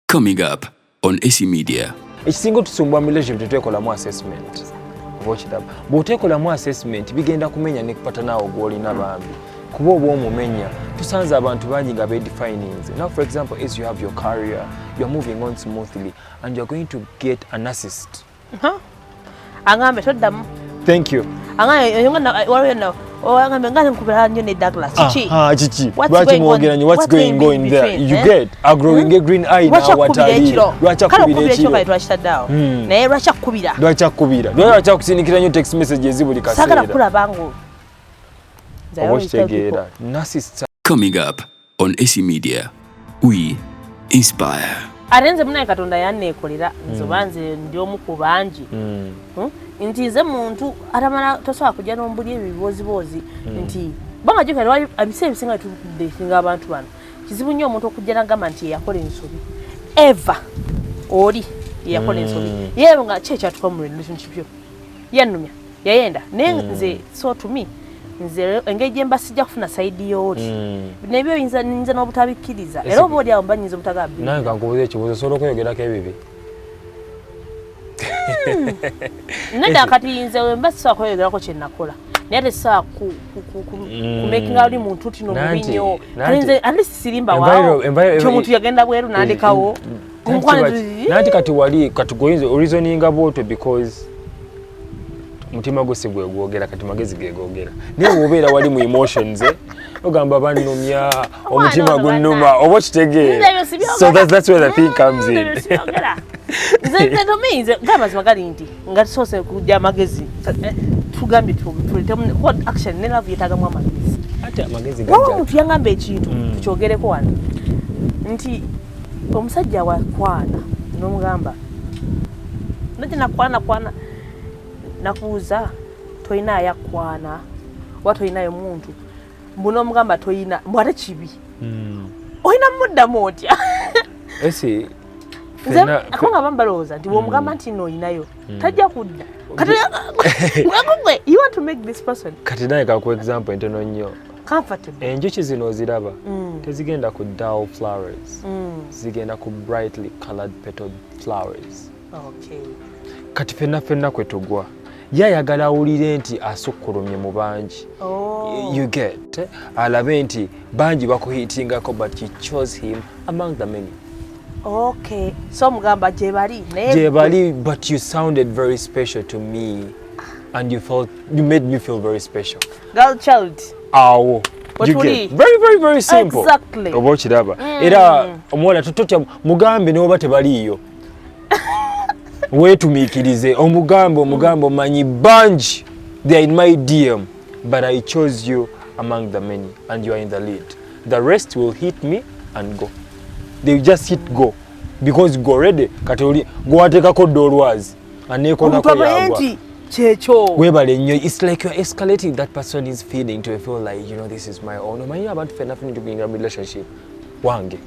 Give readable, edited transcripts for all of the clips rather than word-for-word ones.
Coming up on AC Media. Ekisinga tusumbwa mu relationship tetwekolamu assessment. Bw'otekolamu assessment bigenda kumenya ne kupata naawe gw'olina bambi. Kuba oba omumenya tusanze abantu bangi nga bedefininze. Now for example, as you have your career, you're moving on smoothly and you're going to get an assist. Angambe toddamu. Thank you. Angambe yongana waliyo angambe ngane nkubira nnyo ne Douglas. Chichi. Chichi. What's going on there? You get a growing a green eye now watali. Lwacha kubira ekiro. Kale twashitaddawo. Naye lwacha kubira. Lwacha kubira. Lwacha kusinikira nnyo text messages buli kaseera. Sagala kulaba ngo. Coming up on AC Media. We inspire. Arenze munaye Katonda yanneekolera nzobanze ndi omu ku bangi. Nti nze muntu atamala tosobola kujja n'ombuli ebibozibozi nti banga gyo kale abiseera ebisinga tudeetinga abantu bano kizibu nnyo omuntu okujja n'agamba nti yakola ensobi eva oli yakola ensobi yewe nga ki ekyatuka mu relationship yo yannumya yayenda naye nze so to me nze engeri gye mba sijja kufuna sayidi y'oli nebyo nze n'obutabikkiriza era oba oli awo mba nnyinza obutagabbi naye kankubuuza ekibuuzo osobola okweyogerako ebibi nenda kati nze wemba sisobola kweyogerako kye nakola naye tesobola kumakinga oli muntu tino mubi nnyo nze ate sirimba waawo kyomuntu yagenda bweru n'andekawo nanti kati wali katugoyinza orizoninga bwotyo because mutima gusi gwe gwogera kati magezi gegogera naye wobeera wali mu emotions ogamba bannumya omutima gunnuma oba kitegeera so that's where the thing comes in. Nze tomize ng'amazima gali nti nga tusoose kujja amagezi tugambye tulitemu what action ne love yetagamu amagezi ate amagezi gajja wawa omuntu yangamba ekintu tukyogereko wano nti omusajja wakwana n'omugamba najja nakwana nakuuza toyina ayakwana oba toyinayo muntu mbuno omugamba toyina mbwate kibi oyina muddamu otya esi akonga bambalowooza nti bw'omugamba nti nooyinayo tajja kudda you want to make this person kati naye kaku example entono nnyo comfortable enjuki zino oziraba tezigenda ku dull flowers zigenda ku brightly colored petal flowers. Okay. Kati fenna kwe tugwa yayagala awulire nti asukkulumye mu bangi. You get alabe nti bangi bakuhitingako but you chose him among the many. Okay, so mugamba Jebali, but you sounded very special to me and you made me feel very special. Girl child. Awo. You get very simple. Exactly. Oba kiraba. Era omuwala tutotya mugambe n'oba tebaliyo. Wetumiikirize omugambo manyi bangi they are in my DM but I chose you among the many and you are in the lead. The rest will hit me and go. They just hit go because go ready katoli go atekako dolwazi anekona ko yagwa checho webale nnyo. It's like you're escalating that person is feeling to feel like, you know, this is my own. Manyi abantu fena fena to be in a relationship wange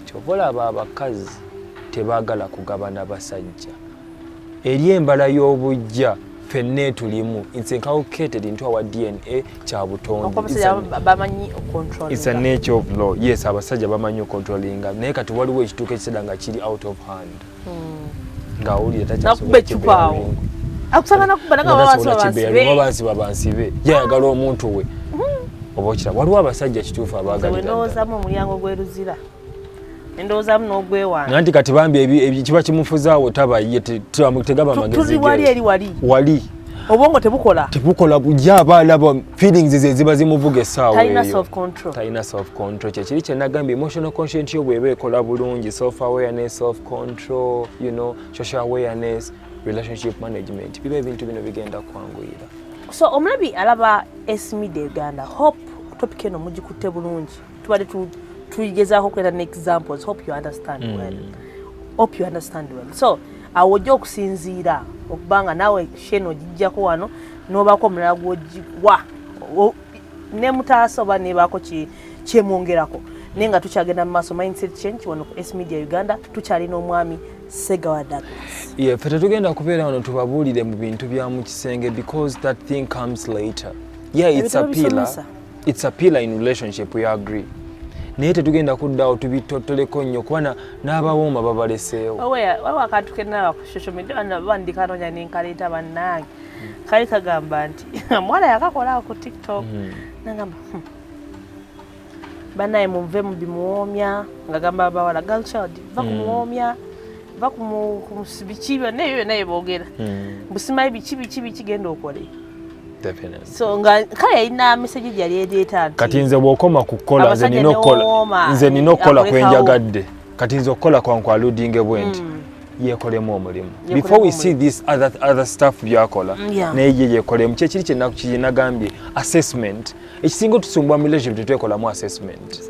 chovola abakazi tebagala kugabana basajja eri embala y'obujja fenne tulimu it's inculcated into our DNA kya butonde. It's a nature of law. Yes, abasajja bamanyi controlling naye kati waliwo ekituuka ekiseera nga kiri out of hand nga awulira takyakubekipaawo akusangana kubanangabansi babansibe yayagala omuntu we oba okira waliwo abasajja kituufu abaagalirandoozamu omulyango gweruzira endowoozamu n'ogwewaana nanti kati bambi kiba kimufuzaawo tabaye tegaba magezi wali obwongo tebukola kujja abaalaba feelings ze ziba zimuvuga essaawa talina self control kyekiri kye nagambye emotional conscient yo bweba ekola bulungi self awareness, self control, you know, social awareness, relationship management biba ebintu bino bigenda kwanguyira. So omulabi alaba AC Media Uganda hope topic eno mugikutte bulungi tubadde tuyigezaako kuleta ne examples. Hope you understand well. So awo ojja okusinziira okubanga naawe sheno gijjako wano n'obaako omulala gw'ogiwa ne mutaasa oba nebaako kyemwongerako naye nga tukyagenda mu maaso mindset change wano ku AC Media Uganda tukyalina omwami Segawa Douglas. Ffe tetugenda kubeera wano tubabuulire mu bintu bya mu kisenge because that thing comes later. It's a pillar in relationship, we agree. naye tetugenda kuddawo tubitotoleko nnyo kuba n'abawooma babaleseewo. Waliwo akantu kenaba ku social media bandikanonya nenkaleeta bannange kali kagamba nti mwala yakakolako ku TikTok nagamba bannaye munve mubimuwoomya nga gamba abawala girl child va kumuwoomya va biki byonna ebyo byonna boogera busimayi biki kigenda okole. So nga kale yalina message gyali ereeta nti kati nze bw'okoma kukola nze nina okukola kwenjagadde kati nze okukola kwankwaludinge bwe nti yekolemu omulimu before we see this other stuff byakola naye ye yekolemu kyekiri kyenagambye assessment ekisinga otusumbwa mu relationship tetwekolamu assessment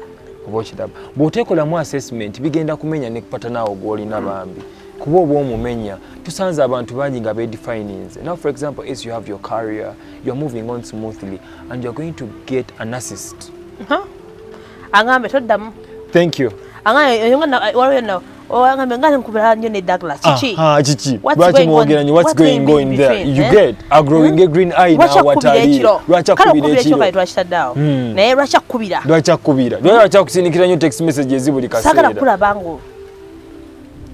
oba okiraba bw'oteekolamu assessment bigenda kumenya ne kupata naawe gw'olina bambi kuba oba omumenya tusanze abantu bangi nga bedefininze. Now for example, as you have your career, you're moving on smoothly and you're going to get an assist. Angambe toddamu. Thank you. What's going on there? You get a growing a green eye now. What are you? Text messages.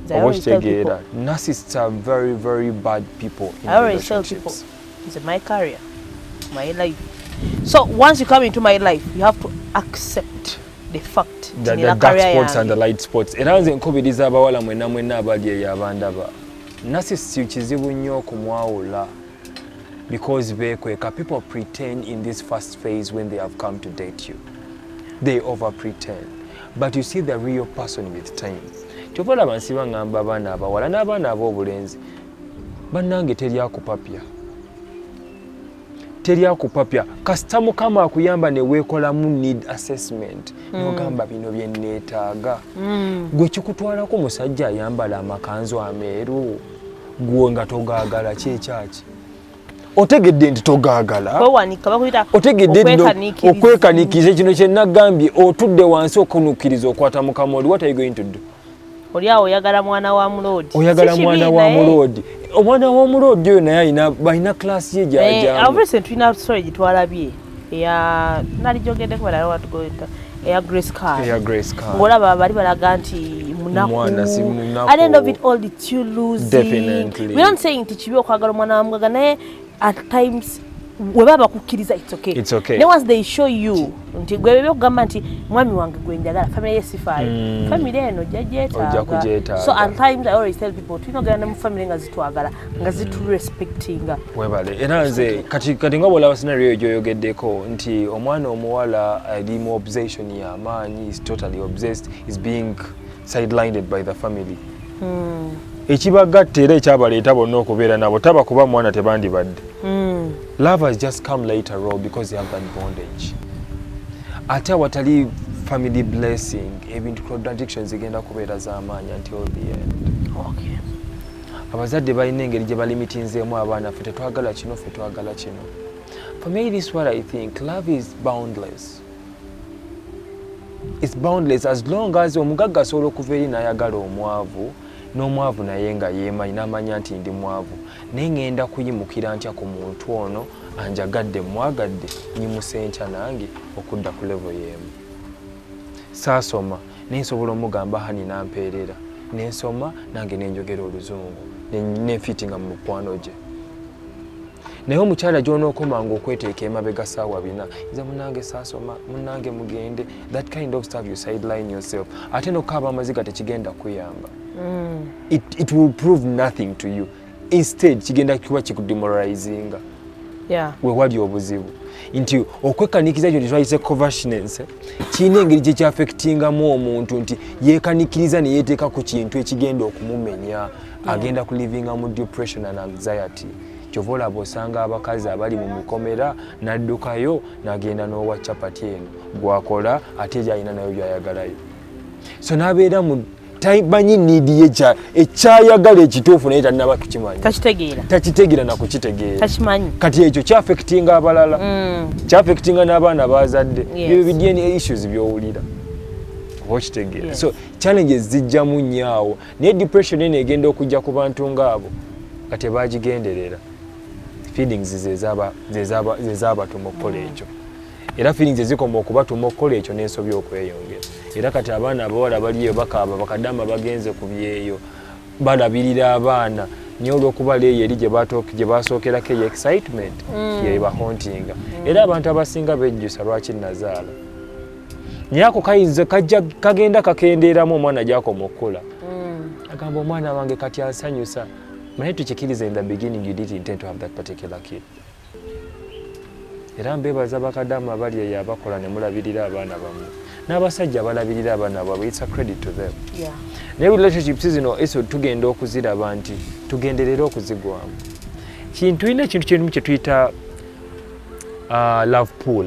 Narcissists are very, very bad people in I always tell people, it's my career, my life. So once you come into my life, you have to accept the fact the dark spots and the light spots. Narcissists kizibu nnyo okumwawula because people pretend in this first phase when they have come to date you. They over pretend. But you see the real person with time. Chopola bansiba ngamba abaana abawala n'abaana ab'obulenzi bannange teryakupapya kasita mukama akuyamba ne weekolamu need assessment n'ogamba bino bye nneetaaga gwe kikutwalako musajja ayambala amakanzu ameeru gwe nga togaagala kyekyaki otegedde nti togaagala otegedde nti okwekaniikiriza kino kye nagambye otudde wansi okunukkiriza okwata mukama oli what are you going to do? Oliawo oyagala mwana wa mulodi. Oyagala mwana wa mulodi. Omwana wa mulodi oyo naye balina class ye gy'ajjamu. Obviously tulina story gitwalabye. Nali jogedde ko bala watu goita. Grace Car. Ngolaba bali balaga nti munaku. At the end of it all it's you losing. Definitely. We don't saying nti kibi okwagala mwana wa mugagga naye at times webaba kukkiriza it's okay. Then once they show you nti gwe bebe okugamba nti mwami wange gwe njagala family yesifaayo family eno jajjeetaaga. So at times I always tell people tunogenda mu family nga zitwagala nga zitu respectinga webale era nze kati nga bwolaba scenario eyo gyoyogeddeko nti omwana omuwala ali mu obsession y'amaanyi is totally obsessed is being sidelined by the family. Ekibagatta era ekyabaleeta bonna okubeera nabo taba kuba mwana tebandibadde. Love has just come later on because they have that bondage. Ate awatali family blessing, ebintu contradictions zigenda kubeera z'amaanyi until the end. Okay. Abazadde balina engeri gye balimitinzeemu abaana ffe tetwagala kino ffe twagala kino. For me this is what I think. Love is boundless. It's boundless as long as omugagga asobola okuva eri n'ayagala omwavu n'omwavu naye nga yeemanyi n'amanya nti ndi mwavu naye ngenda kuyimukira ntya ku muntu ono anjagadde mwagadde nyimuse nkya nange okudda ku level y'emu. Saasoma naye nsobola omugamba hani nampeerera nensoma nange nenjogera oluzungu nenfitinga mu mukwano gye. Naye omukyala gy'onookomanga okweteeka emabega ssaawa 4 nze munnange saasoma munnange mugende that kind of stuff you sideline yourself ate n'okukaaba amaziga tekigenda kuyamba. It will prove nothing to you. Instead kigenda kuba kikudemoralizinga. Wewali obuzibu nti okwekaniikiriza kyo twayise covetousness kirina engeri gye kyaffectingamu omuntu nti yeekanikiriza ne yeeteeka ku kintu ekigenda okumumenya agenda ku livinga mu depression and anxiety. Kyova olaba osanga abakazi abali mu mikomera n'addukayo n'agenda n'owa capati eno gwakola ate gy'alina nayo by'ayagalayo. So n'abeera mu tayimanyi niidi ye ekyayagala ekituufu naye tannaba kukimanya. Takitegeera na kukitegeera. Kati ekyo kyaffectinga abalala. Kyaffectinga n'abaana bazadde. Ebyo bidye issues by'owulira. Okitegeera. So challenges zijjamu nnyo naye depression eno egenda okujja ku bantu ng'abo nga tebagigenderera. Feelings zezabatuma okukola ekyo. era feelings ezikoma okubatuma okukola ekyo n'ensobi okweyongera. Era kati abaana abawala baliyo bakaaba bakadama bagenze ku byeyo balabirira abaana naye olw'okuba leeyo eri gye basookerako eyo excitement yeba hauntinga. Era abantu abasinga bejjusa lwaki nazaala naye ako kagenda kakendeeramu omwana gy'akoma okukula agamba omwana wange kati asanyusa. Naye tukikiriza in the beginning you didn't intend to have that particular kid. Era mbeebaza bakadamu abali eyo abakola ne mulabirira abaana bammwe n'abasajja abalabirira abaana baabwe. It's a credit to them. Naye relationships zino eso tugenda okuziraba nti tugenderera okuzigwamu. Tulina ekintu kyekimu kye tuyita love pool.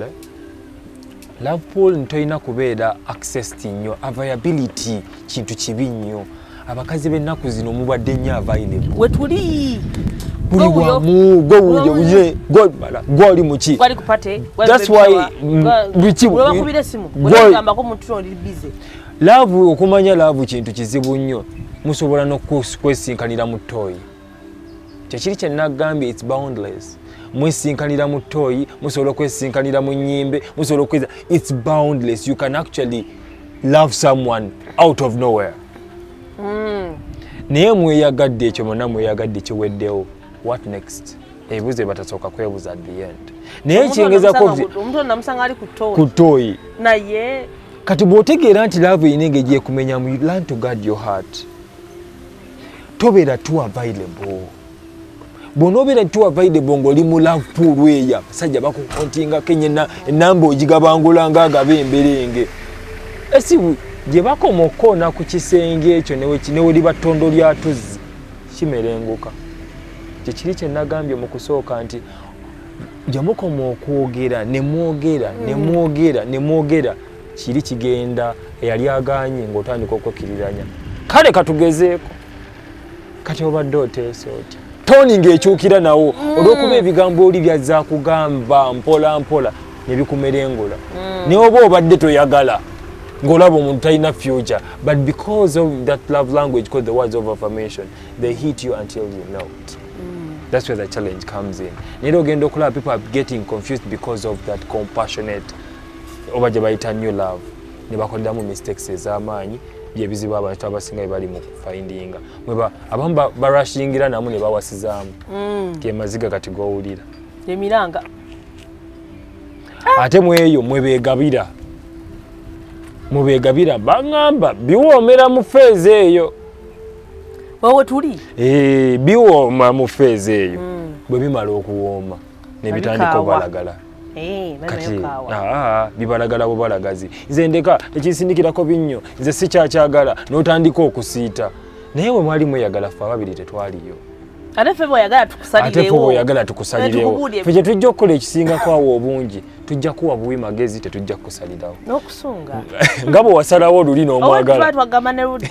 Love pool ntolina kubeera accessed nnyo, availability kintu kibi nnyo. Abakazi b'ennaku zino mubadde nnyo available. Wetuli buli wamu gwali muki. That's why wakubira esimu wegambako omuntu oli busy. Love, okumanya love kintu kizibu nnyo. Musobola n'okwesinkanira mu ttooyi. Kyekiri kye nagambye, it's boundless. Mwesinkanira mu ttooyi, musobola okwesinkanira mu nnyimbe, musobola okweza. It's boundless. You can actually love someone out of nowhere. Naye mweyagadde ekyo mwonna mweyagadde kiweddewo. What next? Ebibuzo batasooka kwebuza at the end. Naye kyengezako omuntu namusanga ali ku ttooyi. Naye kati bw'otegeera nti love erina engeri gy'ekumenyamu, you learn to guard your heart. Tobeera too available. Bw'onoobeera too available ng'oli mu love pool eyo, abasajja bakukontingako ennamba ogigabangula ng'agaba emberenge. Esi gye bakoma okukoona ku kisenge ekyo ne we liba ttondo lya tuzzi kimerenguka. Kyekiri kye nagambye mu kusooka nti gye mukoma okwogera ne mwogera kiri kigenda eyali agaanye ng'otandika okwekiriranya. Kale katugezeeko. Kati obadde oteese otya? Toni ng'ekyukira nawo olw'okuba ebigambo oli byazza kugamba mpola mpola ne bikumerengula. Naye oba obadde toyagala ng'olaba omuntu talina future, but because of that love language called the words of affirmation, they hit you until you know it. That's where the challenge comes in. Naye ogenda okulaba people are getting confused because of that compassionate oba gye bayita new love. Ne bakoleramu mistakes ez'amaanyi byebizibu abantu abasinga bye bali mu kufindinga. Abamu barashingira namu ne bawasizaamu. Ke maziga kati g'owulira. Emiranga. Ate mweyo mwebeegabira. Mubeegabira baŋŋamba biwoomera mu feezi eyo. Wowe tuli? Biwooma mu feezi eyo. Bwe bimala okuwooma ne bitandika obalagala. Kati bibalagala bubalagazi. Nze ndeka tekinsindikirako binnyo, nze sikyakyagala n'otandika okusiita. Naye we mwali mweyagala ffe ababiri tetwaliyo. Ate ffe bw'oyagala tukusalirewo. Ffe kye tujja okukola ekisingako awo obungi, tujja kuwa buwi magezi, tetujja kukusalirawo. N'okusunga. Nga bwe wasalawo oluli n'omwagala. Owe twagamba ne Rudi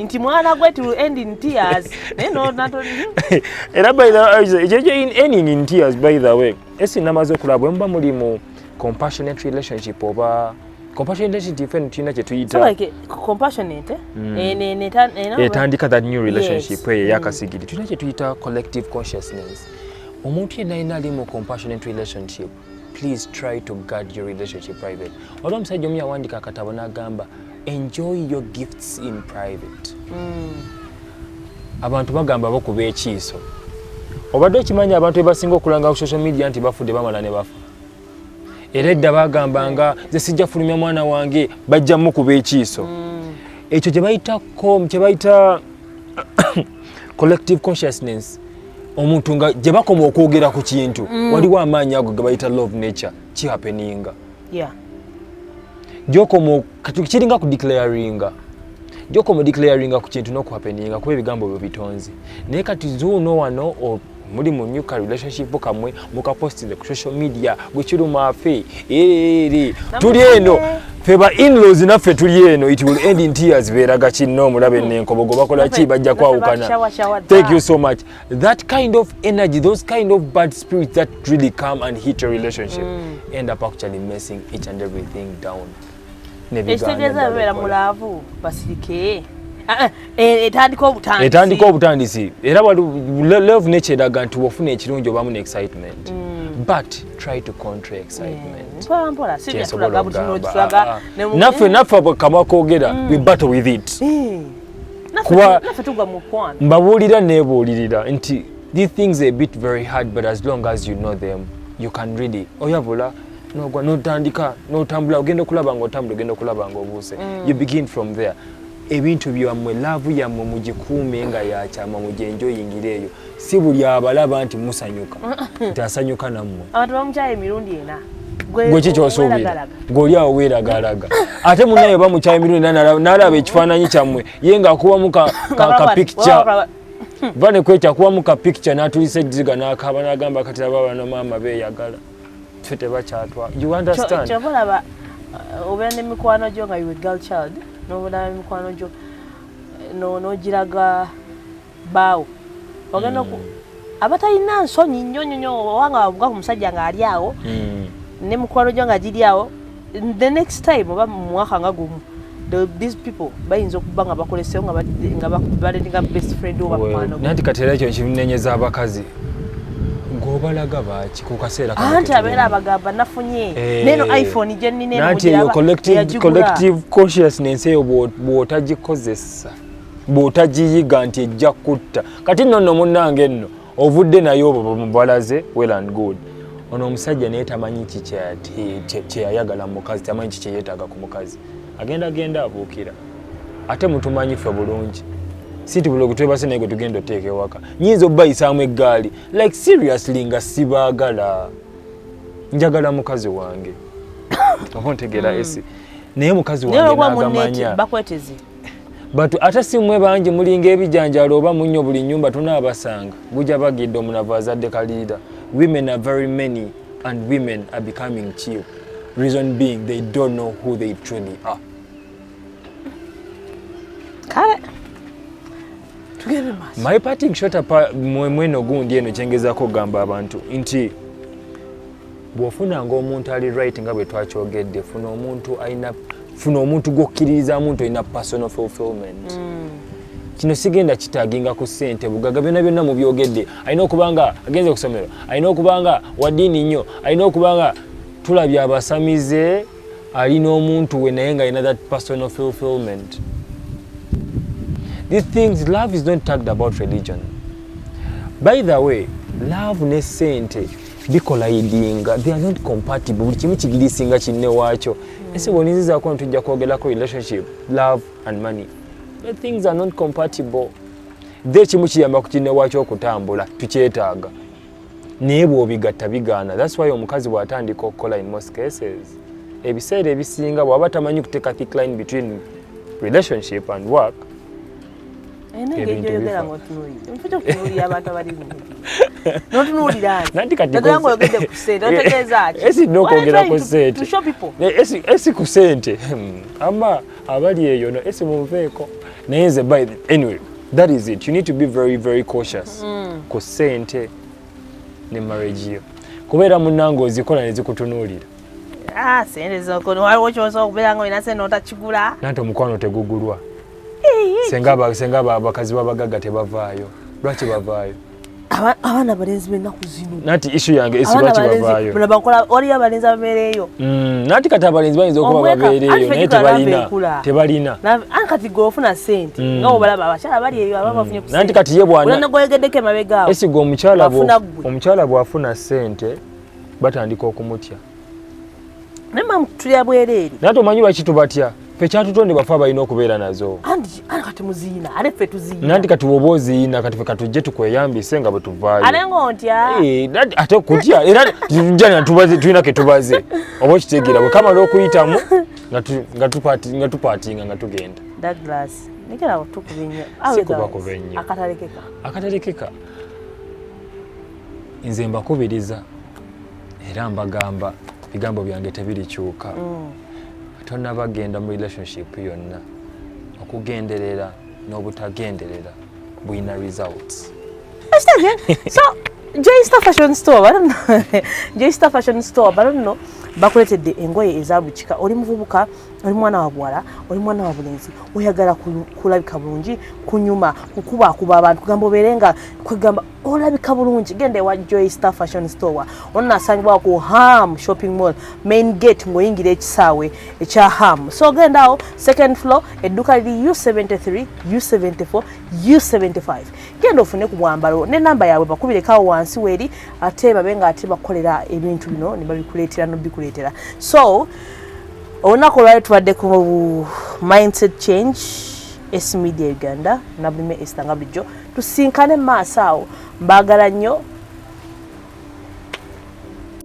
nti mwana gwe to end in tears. Era by the way, ending in tears by the way. Esi namaze okulaba bwe muba muli mu compassionate relationship oba compassionate relationship tulina kye tuyita. So like compassionate etandika that new relationship eyakasigiri tulina kye tuyita collective consciousness. Omuntu yenna alina ali mu compassionate relationship, please try to guard your relationship private. Olwo omusajja omu yawandika akatabo n'agamba enjoy your gifts in private. Abantu bagamba bakuba ekiiso. Obadde okimanya abantu ebasinga okulanga ku social media nti bafudde bamala ne bafa. Era edda bagambanga nze sijja fulumya mwana wange bajja mukuba ekiiso. Ekyo kye bayita collective consciousness. Omuntu nga gye bakoma okwogera ku kintu waliwo amaanyi ago ge bayita love nature kihappeninga. Gyokoma kiringa ku declaringa. Gyokoma declaringa ku kintu n'okuhappeninga kuba ebigambo byo bitonzi. Naye kati zuuno wano muri mu new relationship kamwe mukapostinze ku social media gwekiruma afe tuli eno feba in-laws naffe tuli eno, it will end in tears. Beeraga kinno mulabe n'enkobogo bakola ki bajja kwawukana. Thank you so much. That kind of energy, those kind of bad spirits that really come and hit a relationship end up actually messing each and everything down. Ekitegeeza beera mulaavu basirike etandika obutandisi era love nature eraga nti wofuna ekirungi obamu ne excitement. but try to control excitement. Naffe kamwa koogera we battle with it. Kuba mbabuulira neebuulirira nti these things are a bit very hard, but as long as you know them you can really oyabula nogwa notandika notambula ogenda okulaba ng'otambula ogenda okulaba ng'obuuse. You begin from there. Ebintu byammwe laavu yammwe mugikuume nga yakyama mugyenjoyingira eyo, si buli abalaba nti musanyuka nti asanyuka nammwe. Abantu bamukyaye emirundi ena gwe kikyosuubira ng'oli awo weeragalaga ate munnaye bamukyaye emirundi ena n'alaba ekifaananyi kyammwe ye ng'akubamu ka picture vane kwekya akubamu ka picture n'atulisa eddiga n'akaaba n'agamba kati aba bano maama beeyagala ffe tebakyatwa. You understand? Kyobalaba obeera n'emikwano gyo nga you a girl child n'obulaba mikwano gyo n'ogiraga baawo ogenda abatalina nsonyi nnyo owanga wavuga ku musajja ng'ali awo ne mikwano gyo nga giri awo, the next time oba mu mwaka nga gumu these people bayinza okuba nga bakolesewo nga balenga best friend oba mukwano gwo. Nanti kati era ekyo kinenyeza abakazi ng'obalaga baaki ku kaseera anti abeera abagamba nafunye neno iPhone gye nnina eno nanti eyo collective consciousness eyo bw'otagikozesa bw'otagiyiga nti ejja kutta kati nno munnange nno ovudde nayo mubalaze well and good. Ono omusajja naye tamanyi kyeyayagala mu mukazi, tamanyi kyeyeetaaga ku mukazi, agenda abuukira. Ate mutumanyi ffe bulungi si tubula okutwebase naye gwe tugenda oteeka ewaka, nyinza obbayisaamu eggaali like seriously nga sibaagala, njagala mukazi wange oba ntegeera esi naye mukazi wange n'agamanya batu ate si mmwe bangi mulinga ebijanjalo oba munnyo buli nnyumba tunaabasanga gujja bagidde omunavu azadde kaliida. Women are very many and women are becoming cheap. Reason being they don't know who they truly are. Kale my parting shot mweno gundi eno kyengezaako gamba abantu nti bw'ofunanga omuntu ali right nga bwe twakyogedde funa omuntu gwokkiririzaamu nti olina personal fulfillment. Kino sigenda kitaaginga ku ssente bugaga byonna mu byogedde, alina okubanga agenze ku ssomero, alina okubanga waddiini nnyo, alina okubanga tulabye abasamize, alina omuntu we naye nga alina that personal fulfillment. These things, love is not talked about religion. By the way, love ne ssente bikolayidinga, they are not compatible. Buli kimu kigirisinga kinne waakyo. Ese bw'olinzizaako ntujja kwogerako relationship, love and money. The things are not compatible. They kimu kiyamba ku kinne waakyo okutambula, tukyetaaga. Naye bw'obigatta bigaana. That's why omukazi bw'atandika okukola in most cases. Ebiseera ebisinga bw'aba tamanyi kuteeka thick line between relationship and work. Esi ku ssente ama abali eyo no esi munveeko naye by anyway that is it. You need to be very very cautious ku ssente ne marriage yo kubeera munnange ozikola ne zikutunuulira. Sente zokoni waliwo kyosobola okubeera nga olina sente otakigula nanti omukwano tegugulwa. Senga abakazi b'abagagga tebavaayo. Lwaki bavaayo? Abaana abalenzi b'ennaku zino. Nati issue yange esi lwaki bavaayo? Waliyo abalenzi ababeereeyo. Nati kati abalenzi bayinza okuba babeereeyo naye tebalina. Kati gwe ofuna ssente nga obalaba abakyala bali eyo aba bafunye ku ssente. Nanti kati ye bwana nagoyegeddeko emabega awo. Esi gwe omukyala bw'afuna ssente batandika okumutya. Naye mamu tulya bwereere. Nanti omanyi lwaki tubatya? Ffe kyatutonde bafa balina okubeera nazo. Andi kati muziina, ate ffe tuziina. Nanti kati woba oziina kati ffe katujje tukweyambise nga bwe tuvaayo. Ate ng'ontya. Ate kutya era tulina ke tubaze. Oba okitegeera bwe kamala okuyitamu nga tupaatinga nga tugenda. Douglas, nekera otukuba ennyo. Sikubakuba ennyo. Akatalekeka. Nze mbakubiriza era mbagamba ebigambo byange tebirikyuka. Tonna bagenda mu relationship yonna okugenderera n'obutagenderera buyina results. So J-Star Fashion Store, I don't know. J-Star Fashion Store, I don't know. bakuletedde engoye ezabukika oli muvubuka oli mwana wa bwala oli mwana wa bulenzi oyagala kulabika bulungi kunyuma kukubakuba abantu kugamba obeerenga kwegamba olabika bulungi gende wa Joy Star Fashion Store ono nasangibwa ku Ham Shopping Mall main gate ngoyingira ekisaawe ekya Ham so genda awo second floor edduka liri U73 U74 U75 genda ofune ku bwambalo ne namba yaabwe bakubirekawo wansi weri ate babenga ate bakolera ebintu bino ne babikuleetera nobikuleetera so olunaku olwali tubadde ku mindset change S Media Uganda nabulime Esther nga bulijjo tusinkane maaso awo mbaagala nnyo